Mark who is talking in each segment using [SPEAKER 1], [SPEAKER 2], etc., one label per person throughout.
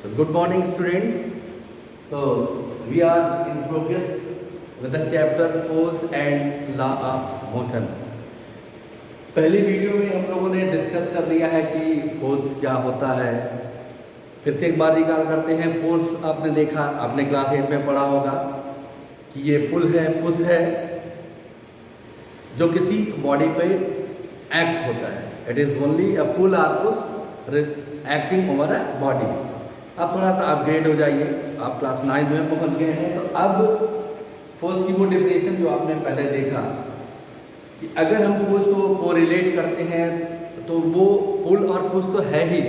[SPEAKER 1] So good morning students. So we are in progress with the chapter force and law of motion. पहली video में हम लोगों ने discuss कर लिया है कि फोर्स क्या होता है। फिर से एक बार रिकॉल करते हैं। फोर्स आपने देखा, आपने क्लास 8 में पढ़ा होगा कि ये पुल है, पुश है, जो किसी बॉडी पे एक्ट होता है। It is only a pull or push acting over a body. अब थोड़ा सा अपग्रेड हो जाइए, आप क्लास 9 में पहुंच गए हैं। तो अब फोर्स की वो डेफिनेशन जो आपने पहले देखा कि अगर हम फोर्स को कोरिलेट करते हैं तो वो पुल और पुश तो है ही,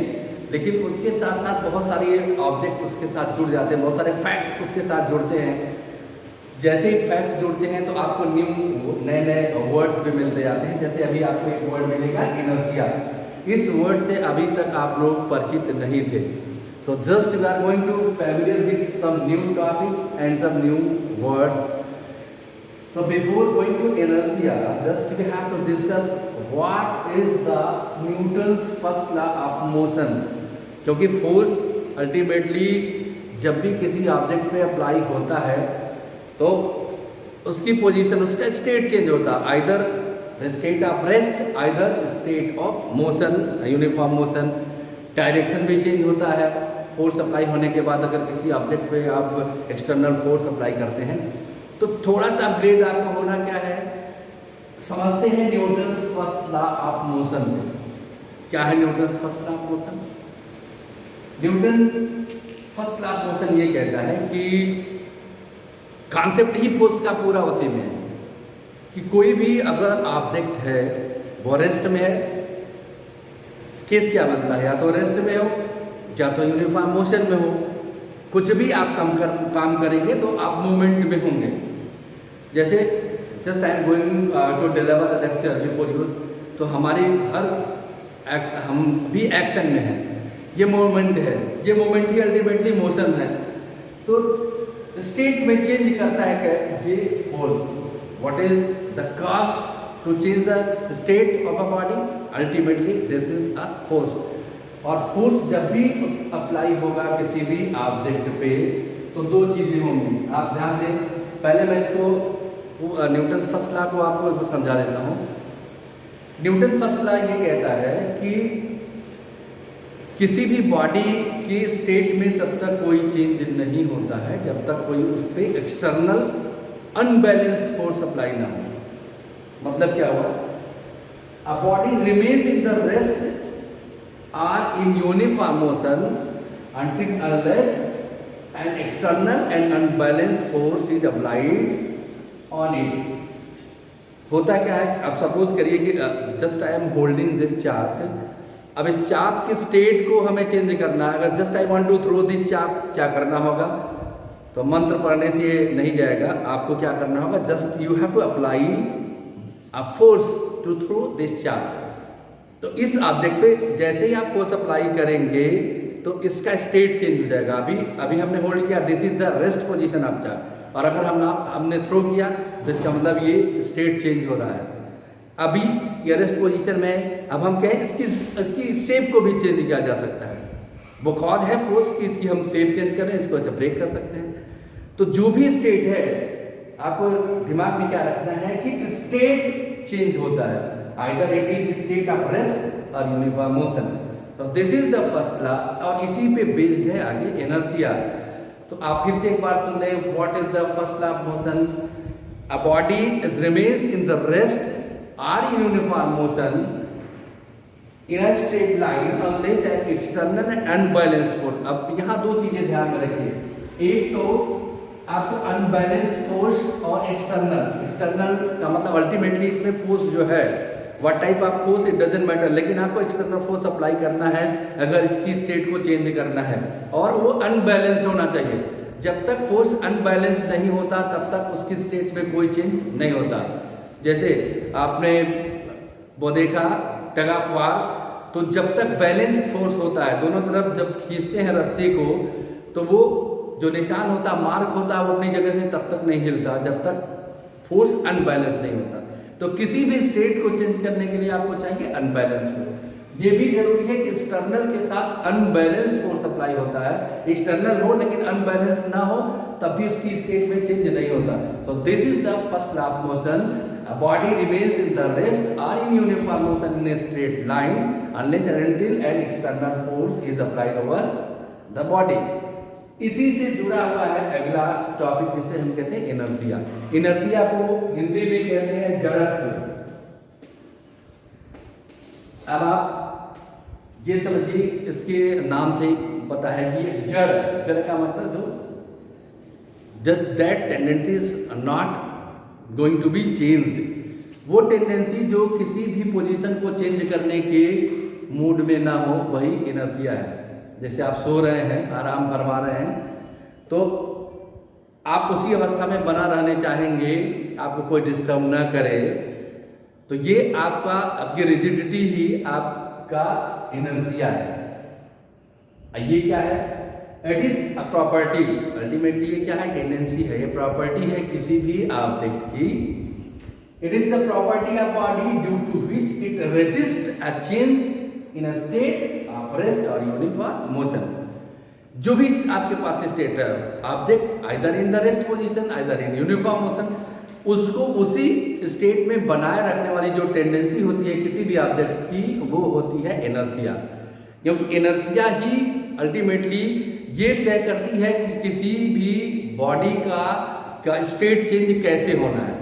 [SPEAKER 1] लेकिन उसके साथ साथ बहुत सारे ऑब्जेक्ट उसके साथ जुड़ जाते हैं, बहुत सारे फैक्ट्स उसके साथ जुड़ते हैं। जैसे ही फैक्ट्स जुड़ते हैं तो आपको नए नए वर्ड्स भी मिलते जाते हैं। जैसे अभी आपको एक वर्ड मिलेगा इनर्शिया। इस वर्ड से अभी तक आप लोग परिचित नहीं थे। So just we are going to familiar with some new topics and some new words. So before going to inertia, just we have to discuss what is the Newton's first law of motion. क्योंकि force ultimately जब भी किसी object पे apply होता है तो उसकी position, उसका स्टेट चेंज होता है, either state of rest, either state of motion, uniform motion. Direction भी चेंज होता है फोर्स अप्लाई होने के बाद। अगर किसी ऑब्जेक्ट पे आप एक्सटर्नल फोर्स अप्लाई करते हैं तो थोड़ा सा अपग्रेड आपका होना क्या है, समझते हैं Newton's first law of motion में। क्या है Newton's first law of motion? Newton first law of motion ये कहता है कि कॉन्सेप्ट ही फोर्स का पूरा उसी में है कि कोई भी अगर ऑब्जेक्ट है वो रेस्ट में है, केस क्या बनता है, या तो रेस्ट में हो या तो यूनिफॉर्म मोशन में हो। कुछ भी आप काम करेंगे तो आप मूवमेंट में होंगे। जैसे just I am going to deliver a lecture before you, तो हमारी हम भी एक्शन में हैं, ये मूवमेंट है, ये मूवमेंट ही अल्टीमेटली मोशन है। तो स्टेट में चेंज करता है क्या ये force. What is the cause to change the state of a body? Ultimately this is a force. और फोर्स जब भी अप्लाई होगा किसी भी ऑब्जेक्ट पे तो दो चीज़ें होंगी, आप ध्यान दें। पहले मैं इसको न्यूटन फर्स्ट लॉ को आपको समझा देता हूँ। न्यूटन फर्स्ट लॉ ये कहता है कि किसी भी बॉडी की स्टेट में तब तक कोई चेंज नहीं होता है जब तक कोई उस पर एक्सटर्नल अनबैलेंस्ड फोर्स अप्लाई ना हो। मतलब क्या हुआ? A body remains in the rest are in uniform motion until unless an external and unbalanced force is applied on it. होता क्या है, अब सपोज करिए कि just I am holding this chalk. अब इस चाक की स्टेट को हमें चेंज करना है। अगर just I want to throw this chalk, क्या करना होगा? तो मंत्र पढ़ने से नहीं जाएगा, आपको क्या करना होगा? Just you have to apply a force to throw this chalk. तो इस ऑब्जेक्ट पे जैसे ही आप फोर्स अप्लाई करेंगे तो इसका स्टेट चेंज हो जाएगा। अभी हमने होल्ड किया, this is the rest position of chalk, और अगर हमने थ्रो किया तो इसका मतलब ये स्टेट चेंज हो रहा है। अभी ये रेस्ट पोजीशन में, अब हम कहें इसकी शेप को भी चेंज किया जा सकता है। वो कॉज है फोर्स की, इसकी हम शेप चेंज करें, इसको ऐसे ब्रेक कर सकते हैं। तो जो भी स्टेट है, आपको दिमाग में क्या रखना है कि स्टेट चेंज होता है, either it is state of rest or uniform motion. So this is the first law, और इसी पे बेस्ड है आगे inertia। तो आप फिर से एक बार सुन लें, what is the first law of motion? A body remains in the rest or in uniform motion in a straight line unless an external and unbalanced force। अब यहाँ दो चीजें ध्यान में रखिए। एक तो आपको अनबैलेंस्ड फोर्स और एक्सटर्नल का मतलब अल्टीमेटली इसमें फोर्स जो है, what type of force it doesn't matter, लेकिन आपको एक्सटर्नल फोर्स अप्लाई करना है अगर इसकी स्टेट को चेंज करना है, और वो अनबैलेंस्ड होना चाहिए। जब तक फोर्स अनबैलेंस्ड नहीं होता तब तक उसकी स्टेट में कोई चेंज नहीं होता। जैसे आपने वो देखा टग ऑफ वार, तो जब तक बैलेंस फोर्स होता है, दोनों तरफ जब खींचते हैं रस्सी को, तो वो जो निशान होता, मार्क होता, वो अपनी जगह से तब तक नहीं हिलता जब तक फोर्स अनबैलेंस नहीं होता। तो किसी भी स्टेट को चेंज करने के लिए आपको चाहिए अनबैलेंस फोर्स। ये भी जरूरी है कि एक्सटर्नल के साथ अनबैलेंस्ड फोर्स अप्लाई होता है, एक्सटर्नल हो लेकिन अनबैलेंस्ड ना हो तब भी उसकी स्टेट में चेंज नहीं होता। So this is the first law of motion, a body remains in the rest or in uniform motion in a straight line unless and until an external force is applied over the body। इसी से जुड़ा हुआ है अगला topic जिसे हम कहते हैं इनर्शिया। इनर्शिया को हिंदी में कहते हैं जड़त्व। अब आप ये समझिए, इसके नाम से पता है कि जड़, जड़ का मतलब जो that tendencies are not going to be changed, वो टेंडेंसी जो किसी भी पोजीशन को चेंज करने के मूड में ना हो, वही इनर्शिया है। जैसे आप सो रहे हैं, आराम फरमा रहे हैं, तो आप उसी अवस्था में बना रहने चाहेंगे, आपको कोई डिस्टर्ब ना करे, तो ये आपकी रिजिडिटी ही आपका इनर्शिया है। ये क्या है? It is a property. Ultimately ये क्या है? टेंडेंसी है, ये प्रॉपर्टी है किसी भी ऑब्जेक्ट की। It is the property of body due to which it resist a change in a state of rest और यूनिफॉर्म मोशन। जो भी आपके पास स्टेट है, object either in the rest position either in uniform motion, उसको उसी state में बनाए रखने वाली जो टेंडेंसी होती है किसी भी ऑब्जेक्ट की, वो होती है इनर्शिया। क्योंकि इनर्शिया ही अल्टीमेटली ये तय करती है कि किसी भी बॉडी का स्टेट चेंज कैसे होना है।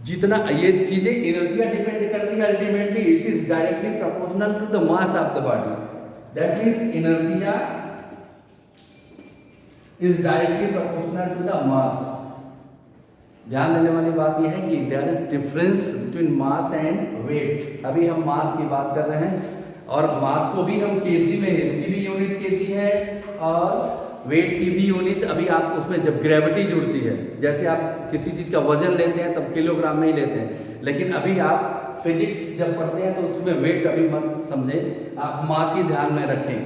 [SPEAKER 1] जितना ये चीजें इनर्शिया डिपेंड करती है, ultimately it is directly proportional to the mass of the body. That means inertia is directly proportional to the mass. ध्यान देने वाली बात यह है कि there is difference between mass and weight. अभी हम मास की बात कर रहे हैं और मास को भी हम केजी में, इसकी भी यूनिट केजी है और वेट की भी यूनिट। अभी आप उसमें जब ग्रेविटी जुड़ती है, जैसे आप किसी चीज़ का वजन लेते हैं तब किलोग्राम में ही लेते हैं, लेकिन अभी आप फिजिक्स जब पढ़ते हैं तो उसमें वेट अभी मत समझे, आप मास ही ध्यान में रखें।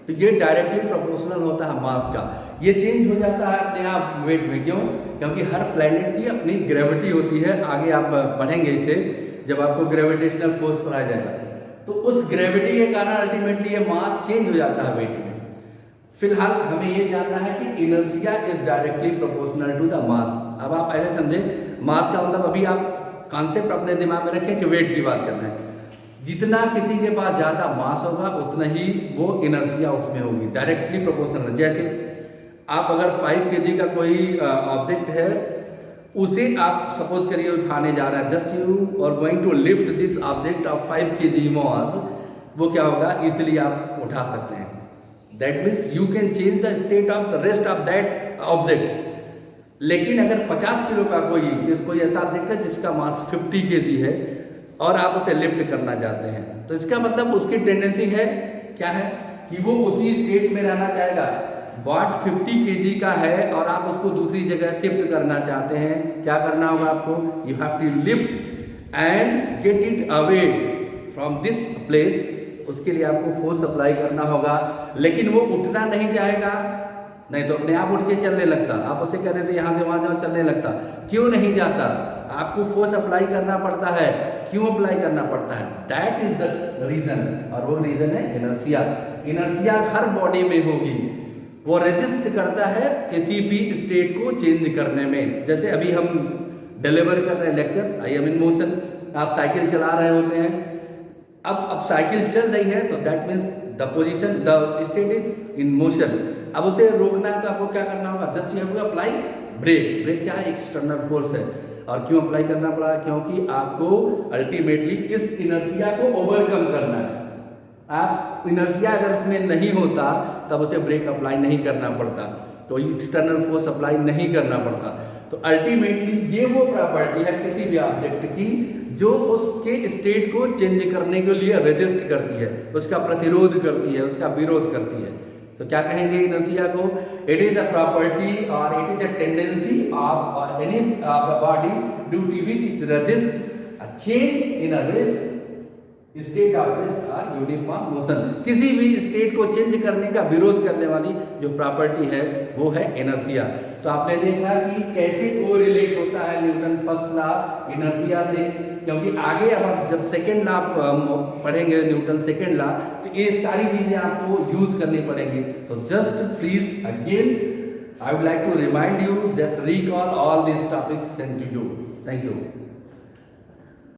[SPEAKER 1] तो ये डायरेक्टली प्रोपोर्शनल होता है मास का। ये चेंज हो जाता है अपने आप वेट में। क्यों? क्योंकि हर प्लैनेट की अपनी ग्रेविटी होती है। आगे आप पढ़ेंगे इसे जब आपको ग्रेविटेशनल फोर्स पढ़ाया जाएगा, तो उस ग्रेविटी के कारण अल्टीमेटली ये मास चेंज हो जाता है वेट में। फिलहाल हमें ये जानना है कि inertia is directly proportional to the mass. अब आप ऐसे समझे, मास का मतलब अभी आप कॉन्सेप्ट अपने दिमाग में रखें कि वेट की बात करना है। जितना किसी के पास ज़्यादा मास होगा उतना ही वो इनर्शिया उसमें होगी, डायरेक्टली प्रोपोर्शनल। जैसे आप अगर 5 kg का कोई ऑब्जेक्ट है, उसे आप सपोज करिए उठाने जा रहे हैं, just you are going to lift this object of 5 kg mass, वो क्या होगा? इजिली आप उठा सकते हैं। That means you can change the state of the rest of that object. लेकिन अगर 50 किलो का कोई ऐसा ऑब्जेक्ट है जिसका मास 50 kg है और आप उसे लिफ्ट करना चाहते हैं, तो इसका मतलब उसकी टेंडेंसी है क्या है कि वो उसी स्टेट में रहना चाहेगा। वाट 50 kg का है और आप उसको दूसरी जगह शिफ्ट करना चाहते हैं, क्या करना होगा आपको? You have to lift and get it away from this place. उसके लिए आपको फोर्स अप्लाई करना होगा, लेकिन वो उठना नहीं चाहेगा, नहीं तो अपने आप उठ के चलने लगता। आप उसे कह देते यहाँ से वहाँ जाओ, चलने लगता। क्यों नहीं जाता? आपको फोर्स अप्लाई करना पड़ता है। क्यों अप्लाई करना पड़ता है? दैट इज द रीजन, और वो रीजन है इनर्शिया। इनर्शिया हर बॉडी में होगी, वो रेजिस्ट करता है किसी भी स्टेट को चेंज करने में। जैसे अभी हम डिलीवर कर रहे हैं lecture, I am in motion, आप साइकिल चला रहे होते हैं, अब साइकिल चल रही है तो that means the position, the state is in motion. अब उसे रोकना है तो आपको क्या करना होगा? Just you have to apply brake. Brake क्या है? एक्सटर्नल फोर्स है। और क्यों अप्लाई करना पड़ा? क्योंकि आपको अल्टीमेटली इस इनर्शिया को ओवरकम करना है। आप इनर्शिया अगर उसमें नहीं होता तब उसे ब्रेक अप्लाई नहीं करना पड़ता, तो एक्सटर्नल फोर्स अप्लाई नहीं करना पड़ता। तो अल्टीमेटली ये वो प्रॉपर्टी है किसी भी ऑब्जेक्ट की जो उसके स्टेट को चेंज करने के लिए रेजिस्ट करती है, उसका प्रतिरोध करती है, उसका विरोध करती है। तो क्या कहेंगे इनर्शिया को? इट इज अ प्रॉपर्टी और it is a tendency of any body due to which it resist a change in a rest state of rest और यूनिफॉर्म मोशन। किसी भी स्टेट को चेंज करने का विरोध करने वाली जो प्रॉपर्टी है वो है इनर्शिया। तो आपने देखा कि कैसे कोरिलेट होता है न्यूटन फर्स्ट लॉ इनर्शिया से, क्योंकि आगे अब आप जब सेकेंड लॉ पढ़ेंगे, न्यूटन सेकेंड लॉ, तो ये सारी चीज़ें आपको यूज करनी पड़ेंगी। तो just please again I would like to remind you, just recall all these topics sent to you. Thank you.